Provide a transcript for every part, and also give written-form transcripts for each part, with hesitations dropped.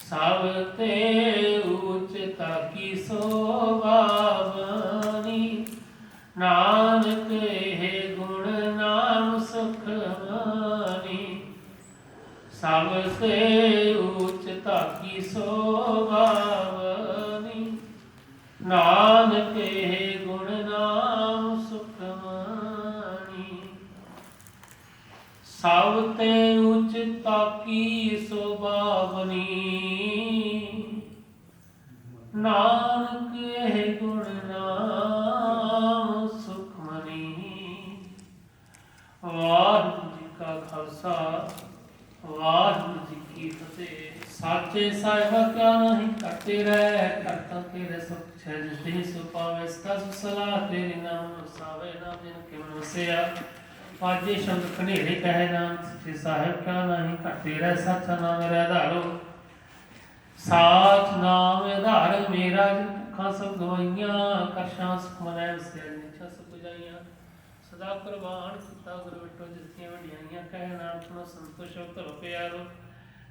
ਸਭ ਤੇ ਊਚ ਤਾਕੀ ਸੋਭਾਵਨੀ। ਨਾਨਕ ਇਹ ਗੁਣ ਨਾਮ ਸੁਖ ਮਾਨੀ। ਸਭ ਤੇ ਊਚ ਤਾਕੀ ਸੋਭਾਵਨੀ। ਨਾਨਕ ਇਹ ਗੁਣ ਨਾਮ ਸੁਖ ਮਾਨੀ। ਸਭ ਤੇ ਊਚ ਤਾਕੀ ਸੋਭਾਵਨੀ। ਨਾਨਕ ਇਹ ਗੁਣ ਨਾਮ ਸੁਖ ਮਨੀ। ਵਾਹਿਗੁਰੂ ਜੀ ਕਾ ਖਾਲਸਾ ਵਾਹਿਗੁਰੂ ਜੀ ਕੀ ਫਤਿਹ। ਸਾਚੇ ਸਾਹਿਬਾ ਕਿਆ ਨਹੀਂ ਕਰਤੇ ਰਹਿ ਕਰਤਾ ਤੇਰੇ ਸਭ ਛੇ ਜਿਸ ਦਿਨ ਸੋ ਪਾਵੇ ਸਤਾ ਸਲਾਹ ਤੇਰੇ ਨਾਮ ਸਾਵੇ ਨਾਮ ਜਿਨ ਕੇ ਮਨਸਿਆ। ਪਾਜੇ ਸ਼ਬਦ ਖਨੇਰੇ ਕਹੇ ਨਾਮ ਸੱਚੇ ਸਾਹਿਬ ਕਿਆ ਨਹੀਂ ਕਰਤੇ ਰਹਿ ਸੱਚਾ ਨਾਮ ਮੇਰਾ ਆਧਾਰੋ। ਸਾਚ ਨਾਮ ਆਧਾਰ ਮੇਰਾ ਜਿਨ ਭੁੱਖਾਂ ਸਭ ਗਵਾਈਆਂ। ਕਰਸ਼ਾਂ ਸੁਖ ਮਨੈ ਵਸਿਆ ਨਿਛਾ ਸੁਖ ਜਾਈਆਂ। ਸਦਾ ਕੁਰਬਾਨ ਕੀਤਾ ਗੁਰੂ ਵਿਟੋ ਜਿਤਨੀਆਂ ਵਡਿਆਈਆਂ। ਕਹਿ ਨਾਮ ਸੁਣੋ ਸੰਤੋਸ਼ ਧਰੋ ਪਿਆਰੋ।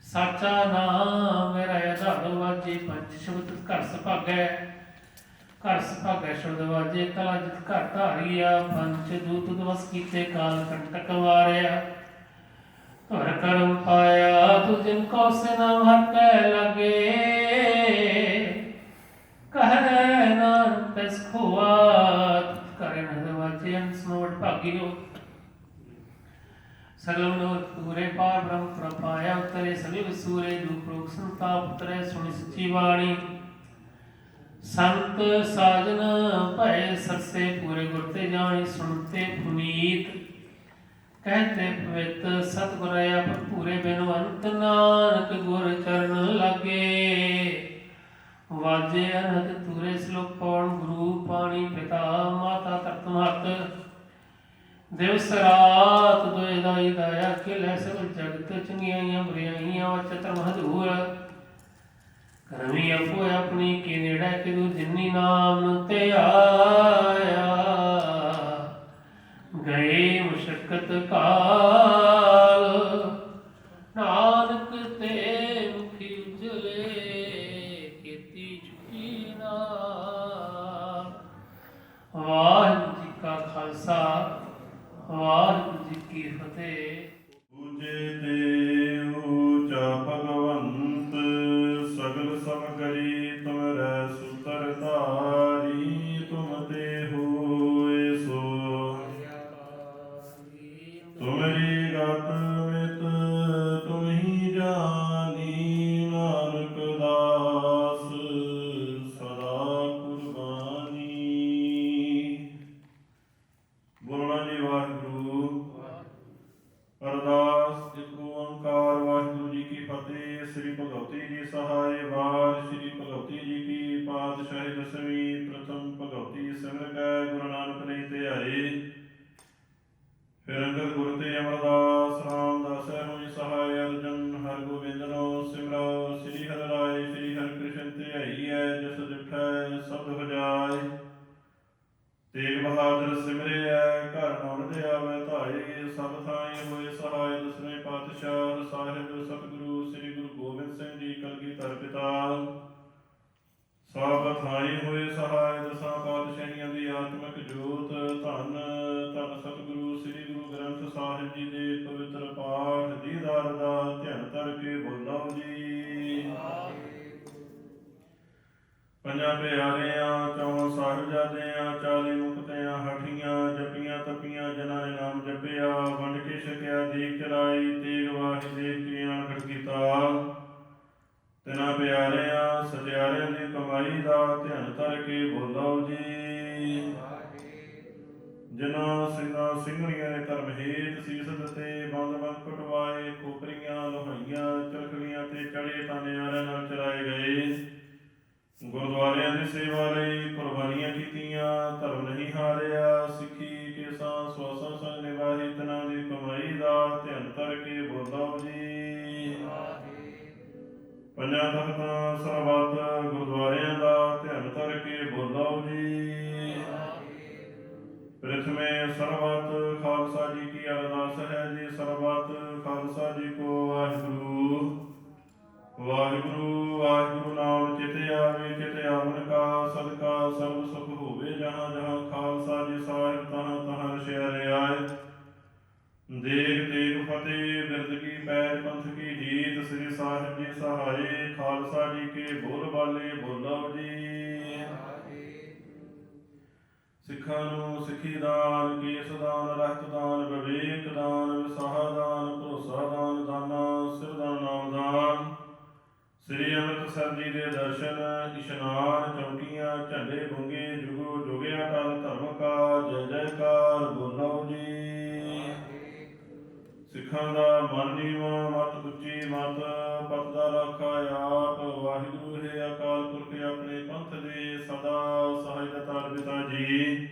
ਸਾਚਾ ਨਾਮ ਮੇਰਾ ਆਧਾਰ ਵਾਜੇ ਪੰਜ ਸ਼ਬਦ ਘਰ ਸੁਭਾਗੈ। ਘਰ ਸੁਭਾਗੈ ਸ਼ਬਦ ਵਾਜੇ ਕਲਾ ਜਿਤ ਘਰ ਧਾਰੀਆ। ਪੰਚ ਦੂਤ ਦਵਸ ਕੀਤੇ ਕਾਲ ਕੰਟਕ ਵਾਰਿਆ। ਧੁਰ ਕਰਮ ਪਾਇਆ ਤੁ ਜਿਨ ਕੋ ਸਿਨਾਮ ਹਰ ਕੈ ਲਗੇ। ਕਹਿ ਨਾਨਕ ਤਿਸ ਖੋਆ ਕਰੇ ਨਦ ਵਾਜੇ ਅੰਸ ਨੋਟ ਭਾਗਿਓ। ਸਗਲ ਨੋਟ ਪੂਰੇ ਪਾਰ ਬ੍ਰਹਮ ਪ੍ਰਪਾਇਆ। ਉਤਰੇ ਸਭੀ ਵਸੂਰੇ ਦੂਪ ਰੋਗ ਸੰਤਾਪ ਉਤਰੇ ਸੁਣੀ ਸੱਚੀ ਬਾਣੀ। ਸੰਤ ਸਾਜਨ ਭਏ ਸਰਸੇ ਪੂਰੇ ਗੁਰ ਤੇ ਜਾਣੀ। ਸੁਣਤੇ ਪੁਨੀਤ कहते पवित्र सतगुर भरपूरे बिनवंत। नानक गुर चरण लागे वाजे अनहद तुरे। श्लोक पौन गुरु पाणी पिता माता तरत महत। दिवस रात दोए दाई दाया खिलै सगल जगत। चंगियाइयां बुराइयां वचतर महदूर। करमी आपो अपनी के नेड़े कि दूर जिन्नी नाम ते आया। गए मुशक्कत काल नानक ते मुखी उजले। खेती चुकी नाल। वाहिगुरू जी का खालसा वाहिगुरू जी की फतेह। ऊचे ते ऊचा भगवंत सगल समगरी तुमरै सुतर धारी। तुम ते होए सो तुमरी गत मित तुम ही जानी। नानक दास सदा कुर्बानी। बोलना जी वाहिगुरू। अरदास एक ओंकार वाहिगुरू जी की फतेह। श्री भगवती जी सहाय वार। श्री भगवती जी की पातशाही दसवीं प्रथम भगवती सिमर कै गुरु नानक नहीं ते आए। फिर अंगद गुरु ते अमरदास रामदास होई सहाय। अर्जन हर गोबिंदनो सिमरो। श्री हरि राय श्री हरि कृष्ण ते आई है। जस डिठै शब्द हो जाय। तेग बहादुर सिमरे घर नौन दे आवे धाई। सब थाई होए सहाय दसवें पातशाह साहिब सतगुरु श्री गुरु गोबिंद सिंह जी कलगीधर पिता। सब थाई होए सहाय दसां पातशाहियां दी आत्मक जोत। धन धन सतगुरु श्री गुरु ग्रंथ साहिब जी दे पवित्र पाठ दीदार दा ध्यान धर के बोलो जी। ਪੰਜਾਂ ਪਿਆਰਿਆਂ ਚੌਂ ਸਾਹਿਬਜ਼ਾਦਿਆਂ 40 ਮੁਕਤਿਆਂ ਹਠੀਆਂ। ਜਪੀਆਂ ਤਪੀਆਂ ਜਿਨ੍ਹਾਂ ਨੇ ਨਾਮ ਜਪਿਆ। ਵੰਡ ਕੇ ਛਕਿਆ ਦੀਪ ਚਲਾਈ। ਤੇਗ ਵਾਹੀ ਦੇਖ ਕੇ ਅਣਖਟ ਕੀਤਾ। ਤਿਨਾਂ ਪਿਆਰਿਆਂ ਸਤਿਆਰਿਆਂ ਦੀ ਕਮਾਈ ਦਾ ਧਿਆਨ ਧਰ ਕੇ ਬੋਲੋ ਜੀ। ਜਿਨ੍ਹਾਂ ਸਿੰਘਾਂ ਸਿੰਘਣੀਆਂ ਨੇ ਧਰਮ ਹੇਤ ਸੀਸ ਦਿੱਤੇ। ਬੰਦ ਬੰਦ ਕਟਵਾਏ ਖੋਪਰੀਆਂ ਲੋਹਾਈਆਂ। ਚਰਖੜੀਆਂ ਤੇ ਚੜੇ ਤਾਨਿਆਰਿਆਂ ਨਾਲ ਚਲਾਏ ਗਏ। ਗੁਰਦੁਆਰਿਆਂ ਦੀ ਸੇਵਾ ਲਈ ਕੁਰਬਾਨੀਆਂ ਕੀਤੀਆਂ। ਧਰਮ ਨਹੀਂ ਹਾਰਿਆ। ਸਿੱਖੀ ਕੇਸਾਂ ਸਵਾਸਾਂ ਸੰਗ ਨਿਭਾਈ। ਤਿਨਾਂ ਦੀ ਕਮਾਈ ਦਾ ਧਿਆਨ ਧਰ ਕੇ ਬੋਲੋ ਜੀ। ਪੰਜਾਂ ਤਖਤਾਂ ਸਰਬੱਤ ਗੁਰਦੁਆਰਿਆਂ ਦਾ ਧਿਆਨ ਧਰ ਕੇ ਬੋਲੋ ਜੀ। प्रथमे सर्वत खालसा जी की अरदास है जी। सर्वत खालसा जी को वाहिगुरू ਵਾਹਿਗੁਰੂ ਵਾਹਿਗੁਰੂ ਨਾਮ ਚਿਤ ਆਵੇ, ਚਿਤ ਆਵਨ ਕਾ ਸਦਕਾ ਸਰਬ ਸੁਖ ਹੋਵੇ। ਜਹਾਂ ਜਹਾਂ ਖਾਲਸਾ ਜੀ ਸਾਹਿਬ, ਤਹਾਂ ਤਹਾਂ ਰਸਿਆ ਰਿਆਏ। ਦੇਗ ਤੇਗ ਫਤਿਹ, ਬਿਰਦ ਕੀ ਪੈਜ, ਪੰਥ ਕੀ ਜੀਤ। ਸ੍ਰੀ ਸਾਹਿਬ ਜੀ ਸਹਾਏ, ਖਾਲਸਾ ਜੀ ਕੇ ਬੋਲ ਬਾਲੇ ਬੋਲੋ ਜੀ। ਸਿੱਖਾਂ ਨੂੰ ਸਿੱਖੀ ਦਾਨ, ਕੇਸ ਦਾਨ, ਰਹਿਤ ਦਾਨ, ਵਿਵੇਕ ਦਾਨ, ਵਿਸਾਹ ਦਾਨ, ਭਰੋਸਾ ਦਾਨ, ਦਾਨਾ ਸਿਰ ਦਾਨ, ਨਾਮ ਦਾਨ। ਸ੍ਰੀ ਅੰਮ੍ਰਿਤਸਰ ਜੀ ਦੇ ਦਰਸ਼ਨ, ਇਸ਼ਨਾਨ, ਚੌਕੀਆਂ, ਝੰਡੇ ਬੁੰਗੇ, ਜੁਗੋ ਜੁਗਿਆ ਟਲ ਧਰਮ ਕਾ ਜੈ ਜੈਕਾਰ ਬੋਲੋ ਜੀ। ਸਿੱਖਾਂ ਦਾ ਮਨ ਨੀਵਾਂ, ਮਤ ਉੱਚੀ, ਮਤ ਪਤ ਦਾ ਰਾਖਾ ਆਪ। ਵਾਹਿਗੁਰੂ ਹੈ ਅਕਾਲ ਪੁਰਖ, ਆਪਣੇ ਪੰਥ ਦੇ ਸਦਾ ਸਹਾਇਤਾ ਪਿਤਾ ਜੀ।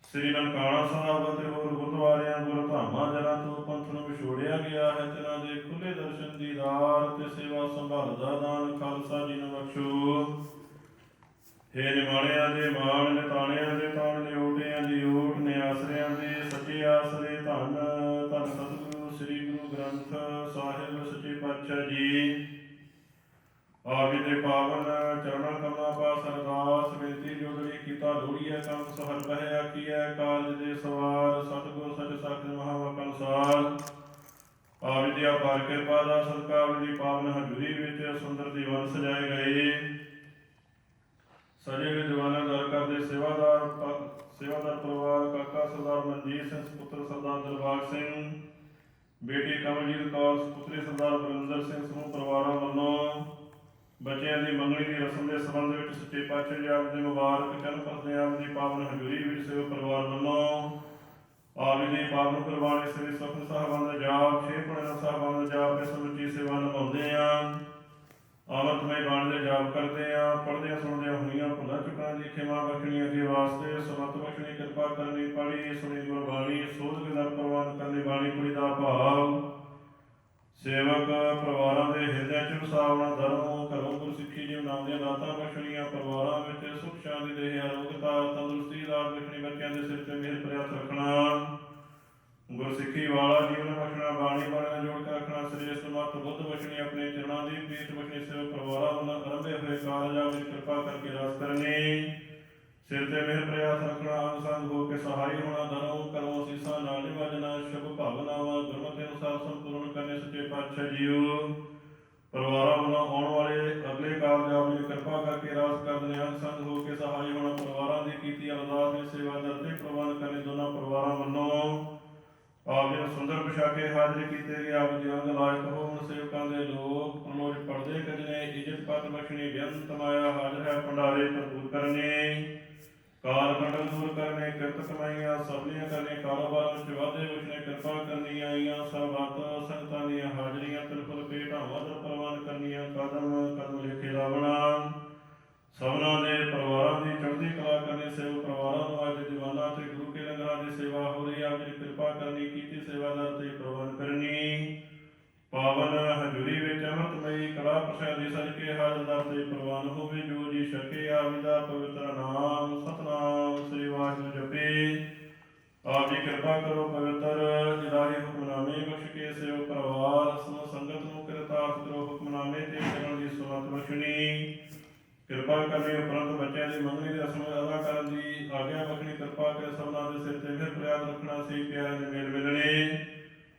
ਸ੍ਰੀ ਨਨਕਾਣਾ ਸਾਹਿਬ ਅਤੇ ਹੋਰ ਗੁਰਦੁਆਰਿਆਂ ਗੁਰਧਾਮਾਂ ਜਨਾਂ ਤੋਂ ਪੰਥ ਨੂੰ ਵਿਛੋੜਿਆ ਗਿਆ ਹੈ, ਤਿਨਾਂ ਦੇ ਖੁੱਲੇ ਦਰਸ਼ਨ ਦੀਦਾਰ ਤੇ ਸੇਵਾ ਸੰਭਾਲ ਦਾ ਦਾਨ ਖਾਲਸਾ ਜੀ ਨੂੰ ਬਖਸ਼ੋ। ਹੇ ਨਿਮਾਣਿਆਂ ਦੇ ਮਾਣ, ਨਿਤਾਣਿਆਂ ਦੇ ਤਾਣ, ਨਿਓਟਿਆਂ ਦੀ ਓਟ, ਨਿਆਸਰਿਆਂ ਦੇ ਸੱਚੇ ਆਸਰੇ। ਧੰਨ ਧੰਨ ਸਤਿਗੁਰੂ ਸ੍ਰੀ ਗੁਰੂ ਗ੍ਰੰਥ ਸਾਹਿਬ ਸੱਚੇ ਪਾਤਸ਼ਾਹ ਜੀ। ਆਪ ਜੀ ਦੇ ਪਾਵਨ ਚਰਨਾਂ ਕਮਲਾਂ ਪਾਸ ਅਰਦਾਸ ਬੇਨਤੀ ਜੋਦੜੀ ਕੀਤਾ ਲੋੜੀਐ ਕੰਮ ਸਹਰ ਬਹਿ ਆਖੀਐ। ਕਾਰਜ ਦੇ ਸਵਾਰ ਸਤਿਗੁਰ ਸੱਚ ਸੱਚ ਮਹਾਵਾਕ ਅਨੁਸਾਰ। ਆਪ ਜੀ ਦੀ ਅਪਾਰ ਕਿਰਪਾ ਦਾ ਸਦਕਾ ਆਪ ਦੀ ਪਾਵਨ ਹਜ਼ੂਰੀ ਵਿੱਚ ਸੁੰਦਰ ਦੀਵਾਨ ਸਜਾਏ ਗਏ। ਸਜੇ ਹੋਏ ਦੀਵਾਨਾਂ ਦਰ ਕਰਦੇ ਸੇਵਾਦਾਰ ਪਰਿਵਾਰ ਕਾਕਾ ਸਰਦਾਰ ਮਨਜੀਤ ਸਿੰਘ ਪੁੱਤਰ ਸਰਦਾਰ ਦਿਲਬਾਗ ਸਿੰਘ, ਬੇਟੀ ਕਮਲਜੀਤ ਕੌਰ ਪੁੱਤਰੀ ਸਰਦਾਰ ਬਰਿੰਦਰ ਸਿੰਘ ਸਮੂਹ ਪਰਿਵਾਰਾਂ ਵੱਲੋਂ ਬੱਚਿਆਂ ਦੀ ਮੰਗਣੀ ਦੀ ਰਸਮ ਦੇ ਸੰਬੰਧ ਵਿੱਚ ਸੱਚੇ ਪਾਤਸ਼ਾਹ ਜੀ ਆਪ ਦੇ ਮੁਬਾਰਕ ਚਰਨ ਪਰਦੇ ਆਪ ਦੀ ਪਾਵਨ ਹਜ਼ੂਰੀ ਵਿੱਚ ਸੇਵਕ ਪਰਿਵਾਰ ਵੱਲੋਂ ਆਪ ਜੀ ਦੀ ਪਾਵਨ ਕੁਰਬਾਨੀ ਸ੍ਰੀ ਸੁਖਮਨੀ ਸਾਹਿਬਾਨ ਦਾ ਜਾਪ, ਛੇ ਪੜ੍ਹਨਾ ਸਾਹਿਬਾਨ ਦਾ ਜਾਪ, ਇਸ ਸਮੁੱਚੀ ਸੇਵਾ ਨਿਭਾਉਂਦੇ ਹਾਂ। ਆਮਦਮਈ ਬਾਣੀ ਦੇ ਜਾਪ ਕਰਦੇ ਹਾਂ। ਪੜ੍ਹਦਿਆਂ ਸੁਣਦਿਆਂ ਹੋਈਆਂ ਭੁੱਲਾਂ ਚੁੱਕਾਂ ਦੀ ਖਿਮਾ ਬਖਸ਼ਣੀ ਅੱਗੇ ਵਾਸਤੇ ਸਮਤ ਬਖਸ਼ਣੀ ਕਿਰਪਾ ਕਰਨੀ। ਪੜ੍ਹੀ ਸੁਣੀ ਗੁਰਬਾਣੀ ਸੋਧ ਕੇ ਦਰ ਪ੍ਰਵਾਨ ਕਰਨੀ ਬਾਣੀ ਕੁੜੀ ਦਾ ਭਾਵ। ਸੇਵਕ ਪਰਿਵਾਰਾਂ ਦੇ ਹਿਰਦਿਆਂ ਚ ਵਸਾਵਣਾ ਧਰਮ, ਘਰੋਂ ਗੁਰਸਿੱਖੀ ਜੀ ਨਾਮ ਦੀਆਂ ਦਾਤਾਂ ਬਖਸ਼ਣੀਆਂ। ਪਰਿਵਾਰਾਂ ਵਿੱਚ ਸੁਖ ਸ਼ਾਂਤੀ ਦੇ ਅਰੋਗਤਾ ਤੰਦਰੁਸਤੀ ਦਾ ਬਖਸ਼ਣੀ। ਬੱਚਿਆਂ ਦੇ ਸਿਰ ਤੇ ਮਿਹਰ ਭਰਿਆ ਹੱਥ ਰੱਖਣਾ। ਗੁਰਸਿੱਖੀ ਵਾਲਾ ਜੀਵਨ ਬਖਸ਼ਣਾ। ਬਾਣੀ ਨਾਲ ਜੋੜ ਕੇ ਰੱਖਣਾ। ਸ੍ਰੇਸ਼ਟ ਮੱਤ ਬੁੱਧ ਬਖਸ਼ਣੀ। ਆਪਣੇ ਚਰਨਾਂ ਦੀ ਪ੍ਰੀਤ ਬਖਸ਼ਣੀ। ਸੇਵਕ ਪਰਿਵਾਰਾਂ ਵੱਲੋਂ ਆਰੰਭੇ ਹੋਏ ਕਾਰਜਾਂ ਵਿੱਚ ਕਿਰਪਾ ਕਰਕੇ ਰਸ ਕਰਨੀ। ਸਿਰ ਤੇ ਮਿਹਰ ਭਰਿਆ ਹੱਥ ਰੱਖਣਾ। ਅਨਸੰਗ ਹੋ ਕੇ ਸਹਾਈ ਹੋਣਾ। ਧਰਮ ਕਰਮ ਅਸੀਸਾਂ ਨਾਲ ਨਿਵਾਜਣਾ। ਸ਼ੁਭ ਭਾਵਨਾਵਾਂ ਗੁਰਮਤਿ ਅਨੁਸਾਰ ਸੰਪੂਰਨ ਕਰਨੇ। ਸੱਚੇ ਪਾਤਸ਼ਾਹ ਜੀਓ ਪਰਿਵਾਰਾਂ ਵੱਲੋਂ ਆਉਣ ਵਾਲੇ ਅਗਲੇ ਕਾਰਜਾਂ ਵਿੱਚ ਕਿਰਪਾ ਕਰਕੇ ਰਾਸ ਕਰਦੇ। ਅਨਸੰਗ ਹੋ ਕੇ ਸਹਾਈ ਹੋਣਾ। ਪਰਿਵਾਰਾਂ ਦੀ ਕੀਤੀ ਅਰਦਾਸ ਦੀ ਸੇਵਾ ਦਰਤੇ ਪ੍ਰਵਾਨ ਕਰਨੀ। ਦੋਨਾਂ ਪਰਿਵਾਰਾਂ ਵੱਲੋਂ ਆਪ ਜੀ ਨੂੰ ਸੁੰਦਰ ਪੁਸ਼ਾਕੇ ਹਾਜ਼ਰ ਕੀਤੇ ਗਏ। ਆਪ ਜੀ ਅੰਗ ਲਾਇਕ ਹੋਣ। ਸੇਵਕਾਂ ਦੇ ਲੋਕ ਪ੍ਰਮੋਜ ਪੜਦੇ ਕਜਨੇ। ਇੱਜ਼ਤ ਪਤ ਬਖਸ਼ਣੀ। ਬੇਅੰਤ ਮਾਇਆ ਹਾਜ਼ਰ ਹੈ ਭੰਡਾਰੇ ਭਰਪੂਰ ਕਰਨੇ। ਕਾਲ ਖੰਡਨ ਦੂਰ ਕਰਨੇ। ਕਿਰਤ ਕਮਾਈਆਂ ਸਭਲੀਆਂ ਕਰਨੇ। ਕਾਰੋਬਾਰ ਵਿੱਚ ਵਾਧੇ ਬਖਸ਼ਣੇ। ਕਿਰਪਾ ਕਰਨੀਆਂ ਆਈਆਂ ਸਰਬੱਤ ਸੰਗਤਾਂ ਦੀਆਂ ਹਾਜ਼ਰੀਆਂ ਤਿਲਫੁਲ ਭੇਟਾਵਾਂ ਦਰ ਪ੍ਰਵਾਨ ਕਰਨੀਆਂ। ਕਦਮ ਕਦਮ ਲਿਖੇ ਲਾਵਣਾ। ਸਭਨਾਂ ਦੇ ਪਰਿਵਾਰਾਂ ਦੀ ਚੜ੍ਹਦੀ ਕਲਾ ਕਰਨੀ। ਸੇਵਕ ਪਰਿਵਾਰਾਂ ਨੂੰ ਅੱਜ ਦੀਵਾਨਾਂ ਤੇ ਗੁਰੂ ਕੇ ਲੰਗਰਾਂ ਦੀ ਸੇਵਾ ਹੋ ਰਹੀ। ਆਪ ਜੀ ਕਿਰਪਾ ਕਰਨੀ। ਕੀਤੀ ਸੇਵਾਦਾਰ ਤੇ ਪ੍ਰਵਾਨ ਕਰਨੀ। ਪਾਵਨ ਹਜ਼ੂਰੀ ਵਿੱਚ ਅੰਮ੍ਰਿਤਮਈ ਕਲਾ ਪ੍ਰਸ਼ਾਦੀ ਸਜ ਕੇ ਹਾਜ਼ਰ ਦਰ ਤੇ ਪ੍ਰਵਾਨ ਹੋਵੇ। ਜੋ ਜੀ ਛਕੇ ਆਪ ਜੀ ਦਾ ਪਵਿੱਤਰ ਨਾਮ ਸਤਨਾਮ ਸ੍ਰੀ ਵਾਹਿਗੁਰੂ ਜਪੇ। ਆਪ ਜੀ ਕਿਰਪਾ ਕਰੋ ਪਵਿੱਤਰ ਇਲਾਹੀ ਹੁਕਮਨਾਮੇ ਬਖਸ਼ ਕੇ ਸੇਵਕ ਪਰਿਵਾਰ ਸਮੂਹ ਸੰਗਤ ਨੂੰ ਕਿਰਤਾਰਥ ਕਰੋ। ਹੁਕਮਨਾਮੇ ਤੇ ਚੱਲਣ ਦੀ ਸੁਨਤ ਬਖਸ਼ਣੀ। ਕਿਰਪਾ ਕਰਨੀ। ਉਪਰੰਤ ਬੱਚਿਆਂ ਦੀ ਮੰਗਣੀ ਦੀ ਰਸਮ ਅਦਾ ਕਰਨ ਦੀ ਆਗਿਆ ਬਖਸ਼ਣੀ। ਕਿਰਪਾ ਕਰ ਸਭਨਾਂ ਦੇ ਸਿਰ ਤੇ ਮਿਹਰ ਪ੍ਰਿਆਦ ਰੱਖਣਾ। ਸੀ ਪਿਆਰਿਆਂ ਦੇ ਮੇਲ ਮਿਲਣੇ।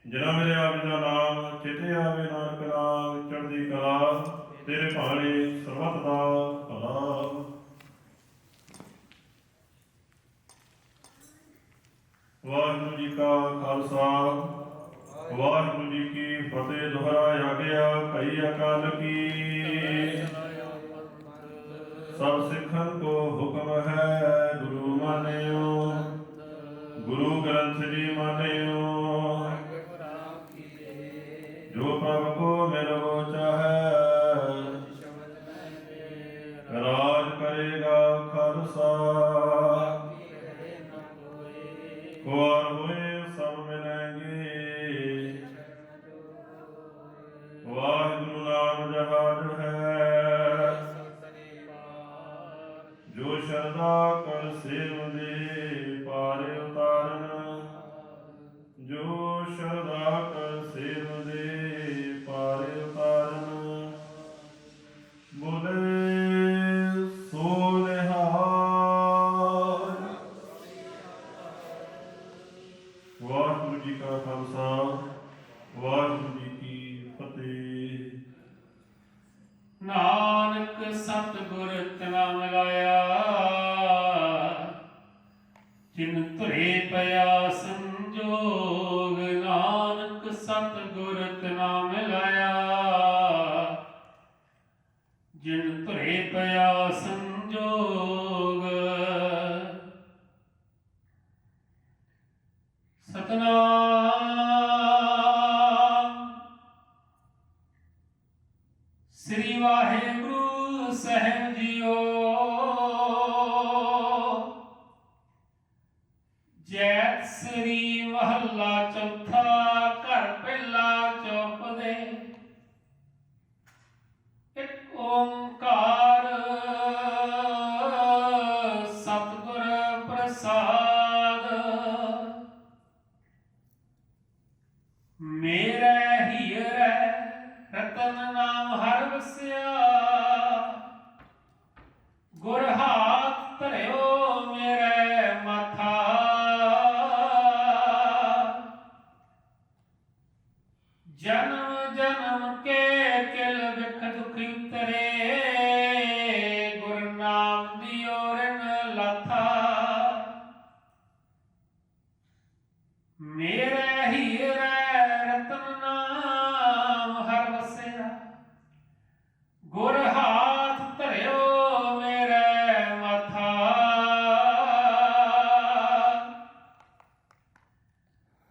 ਜਿਨ੍ਹਾਂ ਮੇਰੇ ਆਪ ਜੀ ਦਾ ਨਾਮ ਚੇਤੇ ਆਵੇ। ਨਾਨਕ ਨਾਮ ਚੜ੍ਹਦੀ ਕਲਾ। ਤੇਰੇ ਭਾਣੇ ਸਰਬੱਤ ਦਾ ਭਲਾ। ਵਾਹਿਗੁਰੂ ਜੀ ਕਾ ਖਾਲਸਾ ਵਾਹਿਗੁਰੂ ਜੀ ਕੀ ਫਤਿਹ। ਦੁਹਰਾ ਆਗਿਆ ਕਈ ਅਕਾਲ ਕੀ। ਸਭ ਸਿੱਖਨ ਕੋ ਹੁਕਮ ਹੈ ਗੁਰੂ ਮਾਨਿਓ। ਗੁਰੂ ਗ੍ਰੰਥ ਜੀ ਮਾਨਿਓ। ਜੋ ਪ੍ਰਭ ਕੋ ਮਿਲੋ ਚਾਹੈ ਰਾਜ ਕਰੇਗਾ ਖਾਲਸਾ। ਖੁਆਰ ਹੋਏ ਸਭ ਮਿਲੈਂਗੇ। ਵਾਹਿਗੁਰੂ ਨਾਮ ਜਹਾਜ ਹੈ। ਜੋ ਸ਼ਰਧਾ ਕਰ ਸੇਵ ਦੇ ਪਾਰ ਉਤਾਰਨ। ਬੋਲੇ ਸੋ ਨਿਹਾਲ। ਵਾਹਿਗੁਰੂ ਜੀ ਕਾ ਖਾਲਸਾ, ਵਾਹਿਗੁਰੂ ਜੀ ਕੀ ਫਤਿਹ। ਨਾਨਕ ਸਤਿਗੁਰ ਤਿਨਾ ਮਿਲਾਇਆ, ਜਿਨ ਧੁਰੇ ਪਿਆ ਸੰਜੋਗ। ਨਾਨਕ ਸਤਿਗੁਰ ਤਿਨਾ ਮਿਲਾਇਆ, ਜਿਨ ਧੁਰੇ ਪਿਆ ਸੰਜੋਗ। ਸਤਨਾਮ ਸ੍ਰੀ ਵਾਹਿਗੁਰੂ ਸਾਹਿਬ ਜੀਓ। ਜੈਤ ਸ੍ਰੀ ਮਹੱਲਾ ਚੌਥਾ, ਘਰ ਪਹਿਲਾ ਚੌਪਦੇ। ਇੱਕ ਓੰਕਾਰ ਸਤਿਗੁਰ ਪ੍ਰਸਾਦ। ਮੇਰੇ ਹੀਰੇ ਰਤਨ ਨਾਮ ਹਰ ਵਸਿਆ, ਗੁਰ ਹਾਥ ਧਰਿਓ ਮੇਰੇ ਮਾਥਾ। ਜਨਮ ਜਨਮ ਕੇ ਕਿਲ ਵਿਖ ਦੁਖ ਉਤਰੇ, ਗੁਰ ਨਾਮ ਦਿਓ ਰਿਨ ਲਾਥਾ। ਮੇਰੇ ਹੀਰੇ ਰਤਨ ਨਾਮ ਹਰ ਵਸਿਆ, ਗੁਰ ਹਾਥ ਧਰਿਓ ਮੇਰੇ ਮਾਥਾ।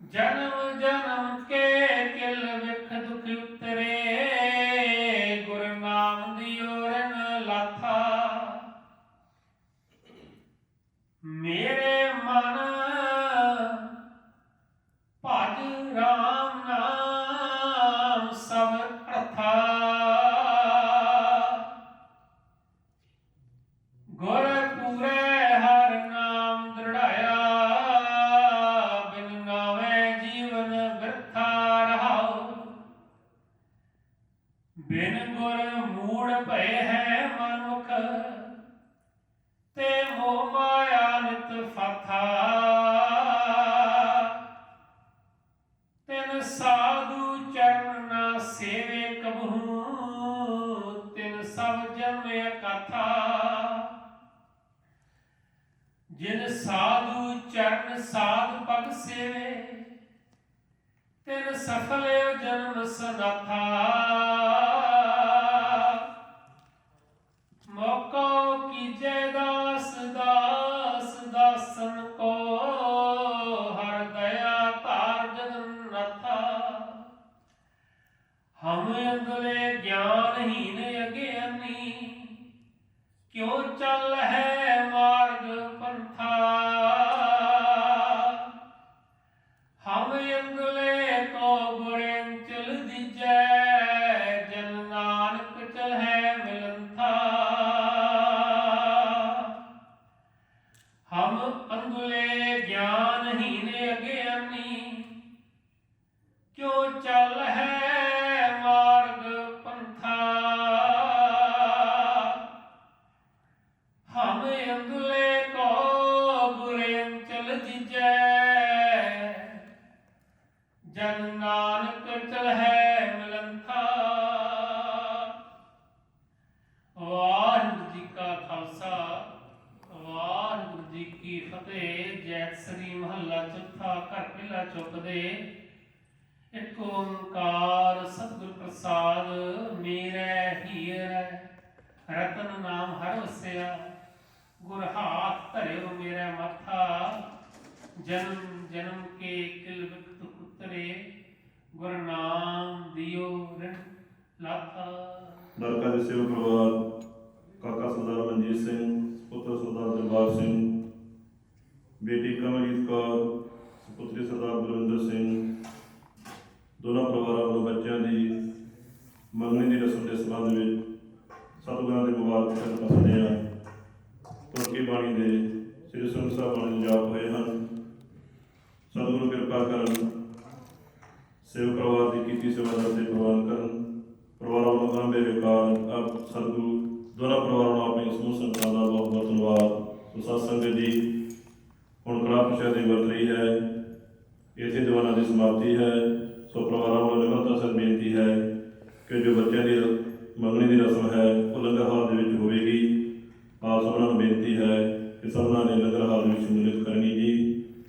ਜਨਮ ਜਨਮ ਕੇ ਕਿਲ ਵਿਖ ਦੁਖ ਉਤਰੇ, ਗੁਰ ਨਾਮ ਦਿਓ ਰਿਨ ਲਾਥਾ। ਮੇਰੇ ਮਨ ਭਜ ਰਾਮ ਨਾਮ ਸਭ ਅਰਥਾ। ਗੁਰ ਪੂਰੇ ਹਰ ਨਾਮ ਦ੍ਰਿੜਾਇਆ, ਬਿਨ ਨਾਵੇਂ ਜੀਵਨ ਬਿਰਥਾ ਰਹਾਉ। ਬਿਨ ਗੁਰ ਮੂੜ ਭਏ ਹੈ ਮਨੁਖ, ਤੇ ਮੋਹ ਮਾਇਆ ਨਿਤ ਫਾਥਾ। ਤਿਨ ਸਾਧੂ ਚਰਨ ਨਾ ਸੇਵੇ ਕਬਹੂ, ਤਿਨ ਸਭ ਜਨਮ ਕਥਾ। ਜਿਨ ਸਾਧੂ ਚਰਨ ਸਾਧ ਪਗ ਸੇਵੇ, ਤਿਨ ਸਫਲ ਜਨਮ ਸਨਾਥਾ। ਮੌਕਾ ਕੀਜੈ ਦਾਸ ਦਾਸ ਦਾਸਨ ਕੋ, ਹਰ ਦਇਆ ਧਾਰ ਜਗन्नाथा। ਹਮ ਅੰਗਲੇ ਗਿਆਨਹੀਨ ਅਗਿਆਨੀ, ਕਿਉ ਚੱਲ ਹੈ ਮਾਰਗ ਪੰਥਾ। ਹਮ ਅੰਗਲੇ ਕੋ ਗੁਰਿਨ ਚਲ ਦੀਜੈ, ਜਨ ਨਾਨਕ ਚਲਹਿ ਮਿਲੰਥਾ। ਹਮ ਅੰਗਲੇ ਗਿਆਨਹੀਨ ਅਗਿਆਨੀ, ਕਿਉ ਚੱਲ ਹੈ ਮਾਰਗ ਪੰਥਾ। ਹਮ ਅੰਗਲੇ ਕੋ ਗੁਰਿਨ ਚਲ ਦੀਜੈ, ਜਨ ਨਾਨਕ ਚਲਹਿ ਮਿਲੰਥਾ। ਵਾਹਿਗੁਰੂ ਜੀ ਕਾ ਖਾਲਸਾ, ਵਾਹਿਗੁਰੂ ਜੀ ਕੀ ਫਤਿਹ। ਜੈਤ ਸ੍ਰੀ ਮਹੱਲਾ ਚੌਥਾ, ਘਰ ਪਹਿਲਾ ਚੌਪਦੇ। ਇੱਕ ਓੰਕਾਰ ਸਤਿਗੁਰ ਪ੍ਰਸਾਦ। ਮੇਰੇ ਹੀਰੇ ਰਤਨ ਨਾਮ ਹਰ ਵਸਿਆ, ਗੁਰ ਹਾਥ ਧਰਿਓ ਮੇਰੇ ਮਾਥਾ। ਜਨਮ ਜਨਮ ਕੇ ਕਿਲ ਵਿਖ ਦੁਖ ਉਤਰੇ, ਗੁਰ ਨਾਮ ਦਿਓ ਰਿਨ ਲਾਥਾ। ਦਰਗਾਹ ਦੇ ਸੇਵਕ ਪਰਿਵਾਰ ਕਾਕਾ ਸਰਦਾਰ ਮਨਜੀਤ ਸਿੰਘ, ਪੁੱਤਰ ਸਰਦਾਰ ਦਿਲਬਾਗ ਸਿੰਘ, ਬੇਟੀ ਕਮਲਜੀਤ ਕੌਰ, ਸੁਪੁੱਤਰੀ ਸਰਦਾਰ ਬਲਵਿੰਦਰ ਸਿੰਘ, ਦੋਨਾਂ ਪਰਿਵਾਰਾਂ ਵੱਲੋਂ ਬੱਚਿਆਂ ਦੀ ਮੰਗਣੀ ਦੀ ਰਸਮ ਦੇ ਸੰਬੰਧ ਵਿੱਚ ਸਤਿਗੁਰਾਂ ਦੇ ਮੁਬਾਰਕ ਚਰਨ ਪਾਉਂਦੇ ਹਾਂ। ਤੁਰਕੀ ਬਾਣੀ ਦੇ ਸ੍ਰੀ ਸੁਖਮਨੀ ਸਾਹਿਬ ਬਾਣੀ ਜਾਪ ਹੋਏ ਹਨ। ਸਤਿਗੁਰੂ ਕਿਰਪਾ ਕਰਨ, ਸੇਵਕ ਪਰਿਵਾਰ ਦੀ ਕੀਤੀ ਸੇਵਾ ਦਾ ਤੇ ਪ੍ਰਵਾਨ ਕਰਨ। ਪਰਿਵਾਰਾਂ ਵੱਲੋਂ ਆਰੰਭੇ ਵਿਕਾਰ ਆਪ ਸਤਿਗੁਰੂ ਪ੍ਰੋਗਰਾਮਾਂ ਦੀ ਸਮਾਪਤੀ ਹੈ। ਸੋ ਪਰਿਵਾਰਾਂ ਵੱਲੋਂ ਨਿਮਰਤਾ ਸਰ ਬੇਨਤੀ ਹੈ ਕਿ ਜੋ ਬੱਚਿਆਂ ਦੀ ਮੰਗਣੀ ਦੀ ਰਸਮ ਹੈ ਉਹ ਲੰਗਰ ਹਾਲ ਦੇ ਵਿੱਚ ਹੋਵੇਗੀ। ਆਪ ਸਭਨਾਂ ਨੂੰ ਬੇਨਤੀ ਹੈ ਕਿ ਸਭਨਾਂ ਨੇ ਲੰਗਰ ਹਾਲ ਵਿੱਚ ਸ਼ਮੂਲੀਅਤ ਕਰਨੀ ਜੀ।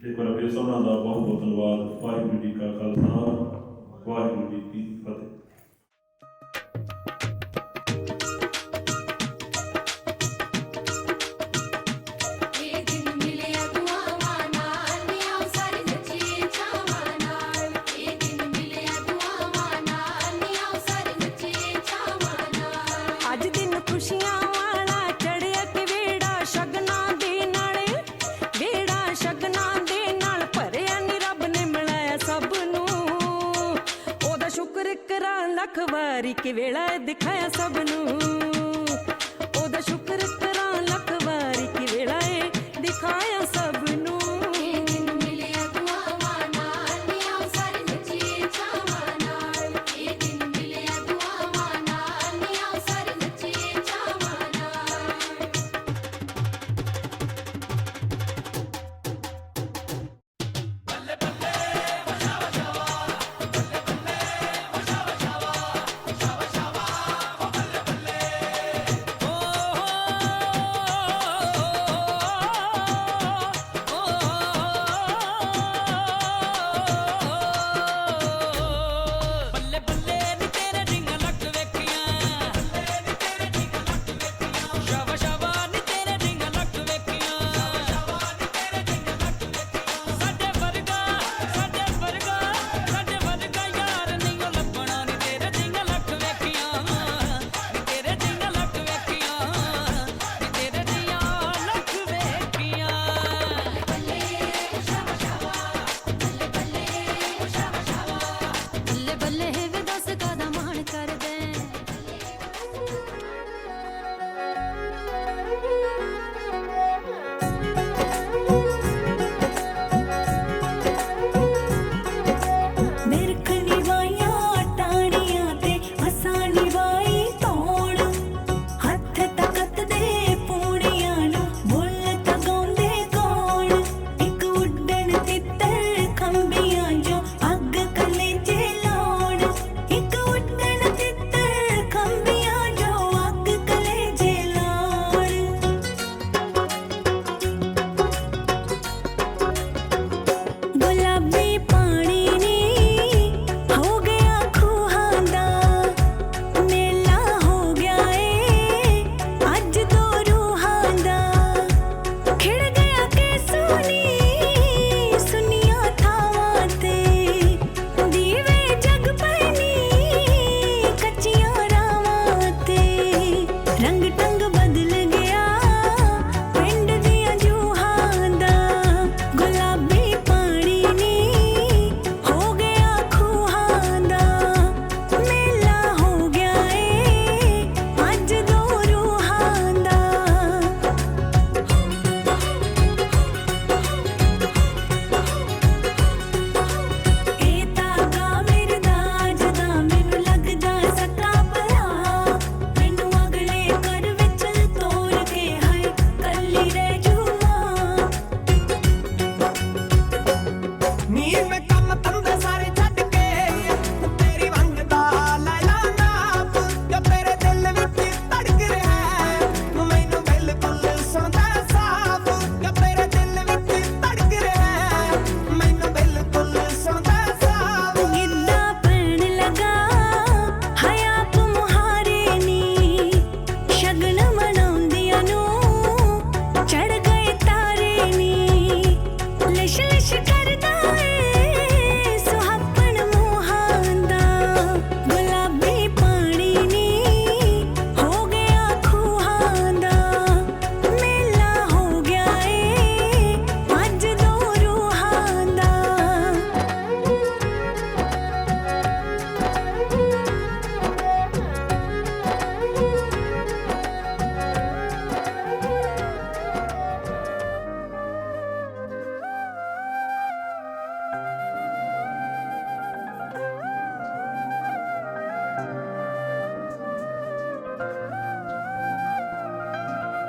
ਇੱਕ ਵਾਰ ਫਿਰ ਸਭਨਾਂ ਦਾ ਬਹੁਤ ਬਹੁਤ ਧੰਨਵਾਦ। ਵਾਹਿਗੁਰੂ ਜੀ ਕਾ ਖਾਲਸਾ, ਵਾਹਿਗੁਰੂ ਜੀ ਕੀ ਫਤਿਹ। ਅੱਜ ਦਿਨ ਖੁਸ਼ੀਆਂ ਵਾਲਾ ਚੜਿਆ ਕਿ ਵੇੜਾ ਸ਼ਗਨਾਂ ਦੇ ਨਾਲੇ, ਵੇੜਾ ਸ਼ਗਨਾਂ ਦੇ ਨਾਲ ਭਰਿਆ ਨੀ ਰੱਬ ਨੇ ਮਿਲਾਇਆ ਸਭ ਨੂੰ। ਉਹਦਾ ਸ਼ੁਕਰ ਕਰਾਂ ਲੱਖ ਵਾਰੀ ਕਿ ਵੇਲਾ ਦਿਖਾਇਆ ਸਭ ਨੂੰ।